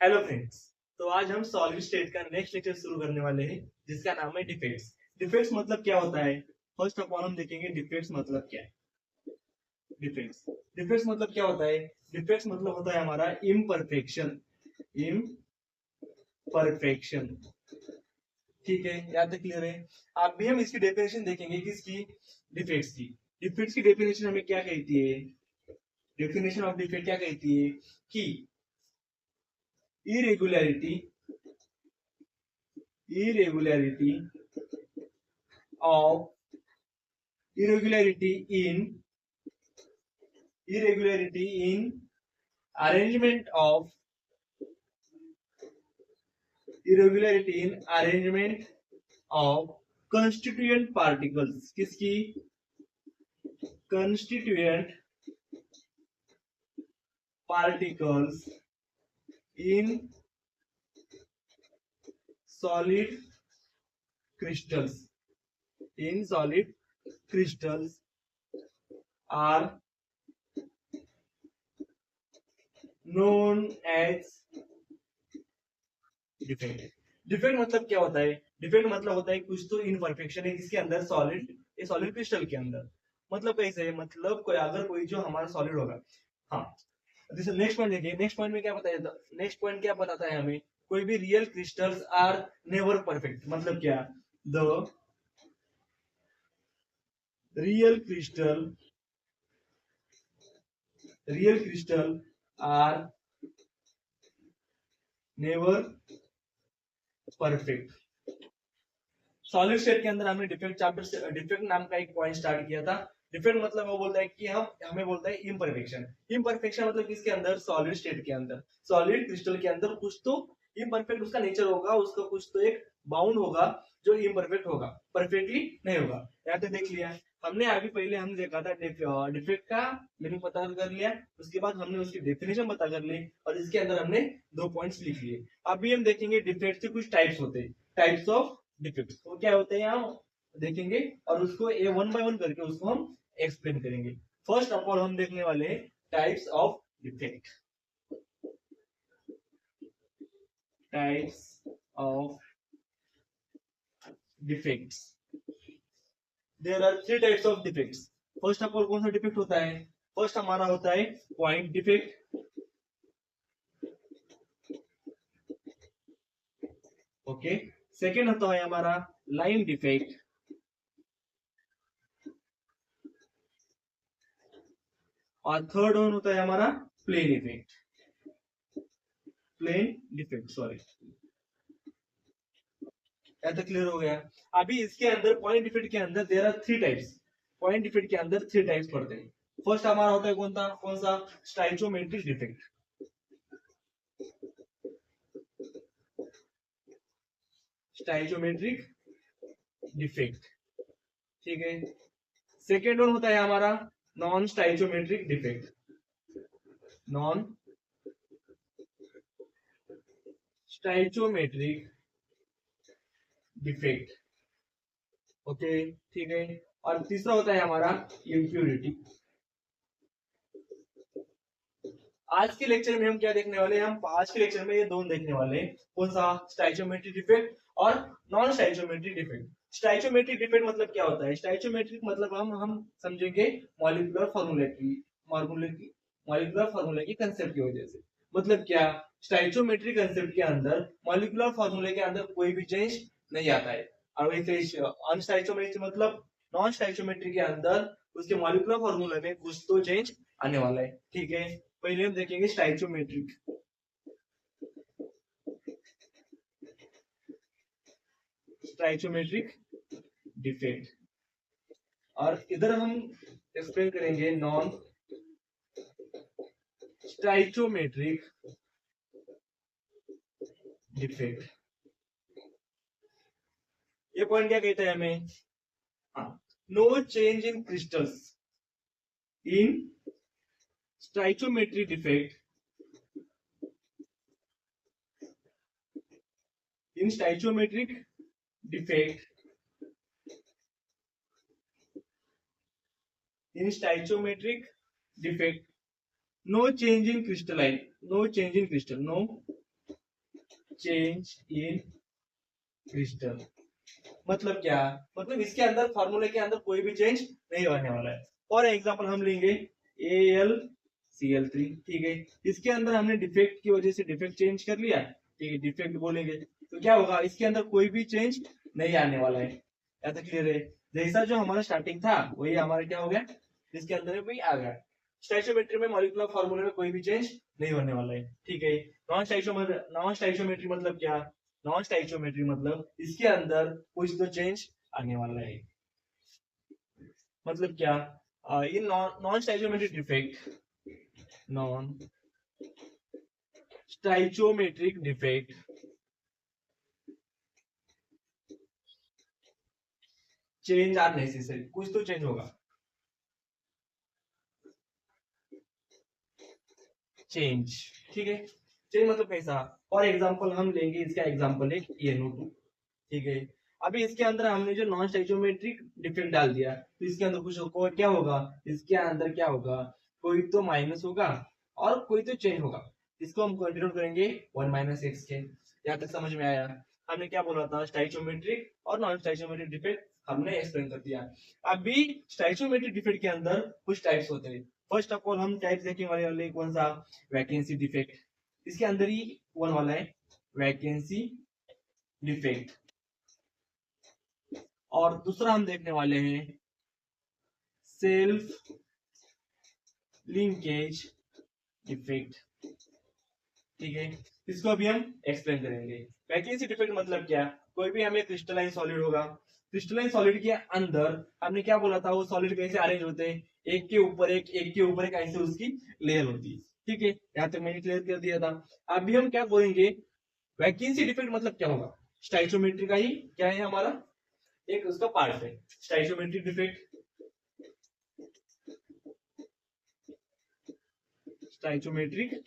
Hello friends. तो आज हम सॉलिड स्टेट का नेक्स्ट लेक्चर शुरू करने वाले हैं जिसका नाम है डिफेक्ट्स। डिफेक्ट्स मतलब क्या होता है? फर्स्ट ऑफ ऑल हम देखेंगे डिफेक्ट्स मतलब क्या है। डिफेक्ट्स डिफेक्ट्स मतलब क्या होता है? डिफेक्ट्स मतलब होता है हमारा इम्परफेक्शन। इम्परफेक्शन, ठीक है, यहाँ तक क्लियर है। अब भी हम इसकी डेफिनेशन देखेंगे किसकी? डिफेक्ट्स की। डिफेक्ट्स की डेफिनेशन हमें क्या कहती है? डेफिनेशन ऑफ डिफेक्ट क्या कहती है कि irregularity irregularity of irregularity in arrangement of constituent particles। किसकी? constituent particles in solid crystals are known as defect. Defect मतलब क्या होता है? डिफेक्ट मतलब होता है कुछ तो इनपरफेक्शन है किसके अंदर? सॉलिड क्रिस्टल के अंदर। मतलब कैसे है? मतलब कोई अगर कोई जो हमारा सॉलिड होगा। हाँ, जैसे नेक्स्ट पॉइंट देखिए। नेक्स्ट पॉइंट में क्या बताया? नेक्स्ट पॉइंट क्या बताता है हमें? कोई भी real crystals are never perfect. मतलब क्या? The real crystal are never perfect. Solid state के अंदर हमने डिफेक्ट चैप्टर से डिफेक्ट नाम का एक पॉइंट स्टार्ट किया था। डिफेक्ट मतलब वो बोलता है कि हम हमें बोलता है इम्परफेक्शन। इम्परफेक्शन मतलब किसके अंदर? सॉलिड स्टेट के अंदर, सॉलिड क्रिस्टल के अंदर कुछ तो इम्परफेक्ट उसका नेचर होगा, उसका कुछ तो एक बाउंड होगा जो इम्परफेक्ट होगा, परफेक्टली नहीं होगा। यहाँ पे देख लिया हमने। अभी पहले हमने देखा था डिफेक्ट का मीनिंग पता कर लिया, उसके बाद हमने उसकी डेफिनेशन पता कर ली और इसके अंदर हमने 2 पॉइंट्स लिख लिए। अभी हम देखेंगे डिफेक्ट के कुछ टाइप्स होते हैं। टाइप्स ऑफ डिफेक्ट वो क्या होते हैं हम देखेंगे और उसको ए वन बाय वन करके उसको हम एक्सप्लेन करेंगे। फर्स्ट ऑफ ऑल हम देखने वाले हैं types of defect. Types of defects, there are 3 types of defects. First of all कौन सा डिफेक्ट होता है? फर्स्ट हमारा होता है पॉइंट डिफेक्ट। ओके। सेकेंड होता है हमारा लाइन डिफेक्ट। और थर्ड वन होता है हमारा plane effect. Plane defect, sorry. ऐसा क्लियर हो गया। अभी इसके अंदर पॉइंट डिफेक्ट के अंदर there are 3 types. Point defect के अंदर 3 टाइप्स पड़ते हैं। फर्स्ट हमारा होता है कौन सा? Stoichiometric defect. स्टाइचोमेट्रिक डिफेक्ट, ठीक है। सेकेंड वन होता है हमारा non stoichiometric defect. Non stoichiometric defect, okay, ठीक है। और तीसरा होता है हमारा इम्प्यूरिटी। आज के लेक्चर में हम क्या देखने वाले हैं? हम आज के लेक्चर में ये दोनों देखने वाले हैं। कौन सा? स्टाइचोमेट्रिक डिफेक्ट और non stoichiometric defect. Stoichiometric defect मतलब क्या होता है? स्टाइचोमेट्रिक मतलब हम समझेंगे मॉलिक्यूलर फॉर्मूले की मॉलिक्यूलर फॉर्मूले की कंसेप्ट की वजह से। मतलब क्या? स्टाइचोमेट्रिक कंसेप्ट के अंदर मॉलिक्यूलर फॉर्मूले के अंदर कोई भी चेंज नहीं आता है। और वैसे अनस्टाइचोमेट्रिक मतलब नॉन स्टाइचोमेट्री के अंदर उसके मॉलिक्यूलर फॉर्मूले में कुछ तो चेंज आने वाला है, ठीक है। पहले हम देखेंगे स्टाइचोमेट्रिक डिफेक्ट और इधर हम एक्सप्लेन करेंगे नॉन स्टाइचोमेट्रिक डिफेक्ट। ये पॉइंट क्या कहता है हमें? No change in crystals in stoichiometric defect in stoichiometric defect no change in crystalline no change in crystal no change in crystal. मतलब क्या, मतलब इसके अंदर फार्मूले के अंदर कोई भी चेंज नहीं होने वाला है। फॉर एग्जाम्पल हम लेंगे AlCl3, ठीक है, इसके अंदर हमने डिफेक्ट की वजह से डिफेक्ट चेंज कर लिया, ठीक है, डिफेक्ट बोलेंगे तो क्या होगा, इसके अंदर कोई भी चेंज नहीं आने वाला है। या तो क्लियर है, जैसा जो हमारा स्टार्टिंग था वही हमारा क्या हो गया, इसके अंदर भी आ गया। स्टाइचोमेट्री में मॉलिक्यूलर फार्मूले में कोई भी चेंज नहीं होने वाला है, ठीक है। नॉन स्टाइचोमेट्री मतलब क्या, नॉन स्टाइचोमेट्री मतलब इसके अंदर कुछ तो चेंज आने वाला है। मतलब क्या, in non stoichiometric defect, non stoichiometric defect change are necessary, कुछ तो चेंज होगा, चेंज, ठीक है। चेंज मतलब कैसा, फॉर एग्जांपल हम लेंगे इसका एग्जांपल एक NO2, ठीक है। अभी इसके अंदर हमने जो नॉन स्टाइचोमेट्रिक डिफेक्ट डाल दिया तो इसके अंदर क्या होगा, इसके अंदर क्या होगा, कोई तो माइनस होगा और कोई तो चेंज होगा। इसको हम कंटिन्यू करेंगे 1 - x के। यहाँ तक समझ में आया, हमने क्या बोला था, स्टाइचोमेट्रिक और नॉन स्टाइचोमेट्रिक डिफेक्ट हमने एक्सप्लेन कर दिया। अभी स्टाइचोमेट्रिक डिफेक्ट के अंदर कुछ टाइप्स होते हैं। फर्स्ट ऑफ ऑल हम टाइप्स देखने वाले कौन सा, वैकेंसी डिफेक्ट, इसके अंदर ही वन वाला है वैकेंसी डिफेक्ट। और दूसरा हम देखने वाले हैं सेल्फ लिंकेज डिफेक्ट, ठीक है। इसको अभी हम एक्सप्लेन करेंगे। वैकेंसी डिफेक्ट मतलब क्या, कोई भी हमें क्रिस्टलाइन सॉलिड होगा, क्रिस्टलाइन सॉलिड के अंदर हमने क्या बोला था, वो सॉलिड कैसे अरेंज होते हैं, एक के ऊपर एक के ऊपर एक, ऐसे उसकी लेयर होती है, ठीक है। यहाँ तक मैंने क्लियर कर दिया था। अभी हम क्या बोलेंगे, वैकेंसी डिफेक्ट मतलब क्या होगा, स्टाइचोमेट्री का ही क्या है हमारा एक उसका पार्ट है, स्टाइचोमेट्रिक डिफेक्ट, स्टाइचोमेट्रिक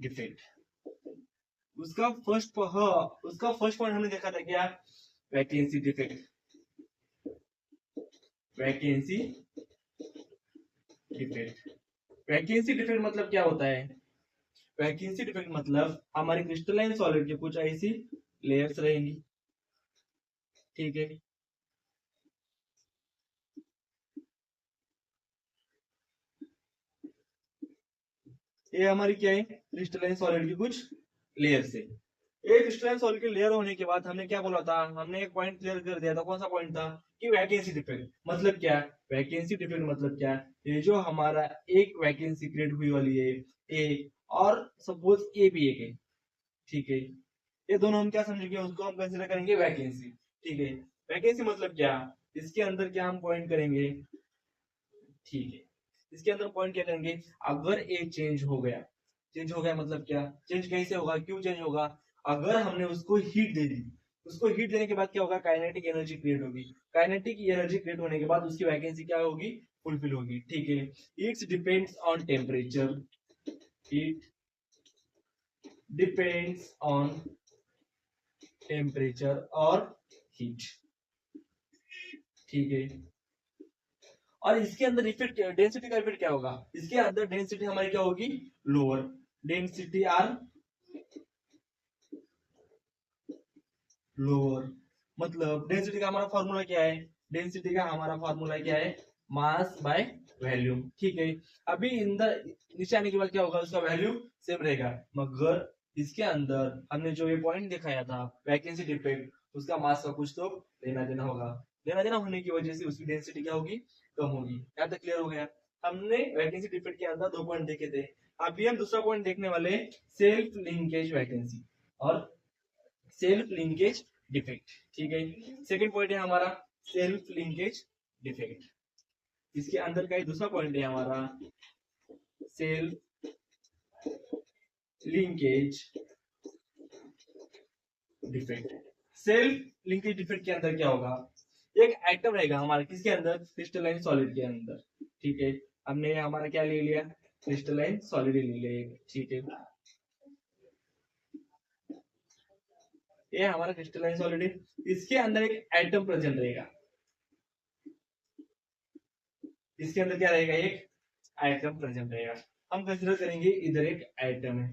डिफेक्ट। उसका फर्स्ट पॉइंट हमने देखा था क्या, vacancy defect, vacancy defect. Vacancy defect मतलब क्या होता है, वैकेंसी डिफेक्ट मतलब हमारे क्रिस्टलाइन सॉलिड की कुछ ऐसी लेयर्स रहेंगी, ठीक है। ये हमारी क्या है, क्रिस्टलाइन सॉलिड की कुछ लेयर्स है। एक क्रिस्टलाइन सॉलिड की लेयर होने के बाद हमने क्या बोला था, हमने एक पॉइंट क्लियर कर दिया था, कौन सा पॉइंट था, कि वैकेंसी डिफेक्ट मतलब क्या, वैकेंसी डिफेक्ट मतलब क्या, ये जो हमारा एक वैकेंसी क्रिएट हुई वाली है ए, और सपोज ए भी एक है, ठीक है, ये दोनों हम क्या समझेंगे, उसको हम कंसिडर करेंगे वैकेंसी, ठीक है। वैकेंसी मतलब क्या, इसके अंदर क्या हम पॉइंट करेंगे, ठीक है, इसके अंदर पॉइंट क्या करेंगे, अगर ए चेंज हो गया मतलब क्या, चेंज कैसे होगा, क्यों चेंज होगा, अगर हमने उसको हीट दे दी, उसको हीट देने के बाद क्या होगा, काइनेटिक एनर्जी क्रिएट होगी, काइनेटिक एनर्जी क्रिएट होने के बाद उसकी वैकेंसी क्या होगी, फुलफिल होगी, ठीक है। It's depends on temperature, it depends on temperature और हीट, ठीक है। और इसके अंदर इफेक्ट डेंसिटी का इफेक्ट क्या होगा, इसके अंदर डेंसिटी हमारी क्या होगी, लोअर, डेंसिटी आर लोअर। मतलब डेंसिटी का हमारा फॉर्मूला क्या है, डेंसिटी का हमारा फॉर्मूला क्या है, मास बाय वॉल्यूम, ठीक है। अभी इन द नीचे आने के बाद क्या होगा, उसका वैल्यू सेम रहेगा, मगर इसके अंदर हमने जो ये पॉइंट दिखाया था वैकेंसी डिफेक्ट, उसका मास का कुछ तो लेना देना होगा, लेना देना होने की वजह से उसकी डेंसिटी क्या होगी, कम होगी। यहाँ तक क्लियर हो गया। हमने वैकेंसी डिफेक्ट के अंदर 2 पॉइंट देखे थे। अभी हम दूसरा पॉइंट देखने वाले, सेल्फ लिंकेज वैकेंसी और सेल्फ लिंकेज डिफेक्ट, ठीक है। सेकंड पॉइंट है हमारा सेल्फ लिंकेज डिफेक्ट, इसके अंदर का ही दूसरा पॉइंट है हमारा self linkage defect. Self linkage defect के अंदर क्या होगा, एक आइटम रहेगा हमारा किसके अंदर, क्रिस्टलाइन सॉलिड के अंदर, ठीक है। हमने हमारा क्या ले लिया, क्रिस्टलाइन सॉलिड ले लिया, ठीक है। ये हमारा क्रिस्टलाइन सॉलिड है, इसके अंदर एक एटम प्रेजेंट रहेगा, इसके अंदर क्या रहेगा, एक एटम प्रेजेंट रहेगा। हम कंसिडर करेंगे इधर एक एटम है,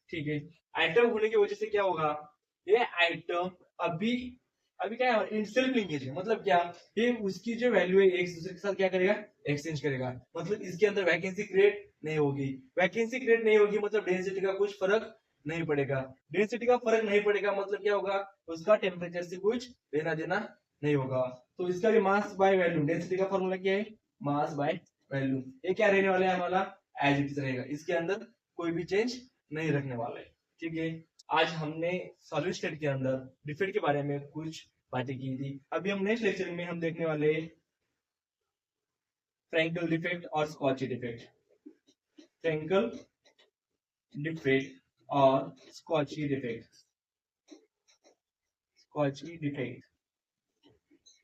ठीक है, आइटम होने की वजह से क्या होगा, ये आइटम अभी अभी क्या है, सेल्फ लिंकेज है, मतलब क्या, ये उसकी जो वैल्यू है एक दूसरे के साथ क्या करेगा, एक्सचेंज करेगा, मतलब इसके अंदर वैकेंसी क्रिएट नहीं होगी, वैकेंसी क्रिएट नहीं होगी मतलब डेंसिटी का कुछ फर्क नहीं पड़ेगा, डेंसिटी का फर्क नहीं पड़ेगा मतलब क्या होगा, उसका टेम्परेचर से कुछ लेना देना नहीं होगा। तो इसका भी मास बाय वैल्यू, डेंसिटी का फॉर्मूला क्या है, मास बाय वैल्यू, ये क्या रहने वाला है हमारा, एज इट इज रहेगा, इसके अंदर कोई भी चेंज नहीं रखने वाला है। ठीक है, आज हमने सॉलिड स्टेट के अंदर डिफेक्ट के बारे में कुछ बातें की थी। अभी हम नेक्स्ट लेक्चर में हम देखने वाले फ्रैंकल डिफेक्ट और स्कॉची डिफेक्ट, फ्रैंकल डिफेक्ट और स्कॉची डिफेक्ट, स्कॉची डिफेक्ट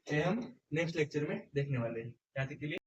ये हम नेक्स्ट लेक्चर में देखने वाले हैं। यहाँ तक के लिए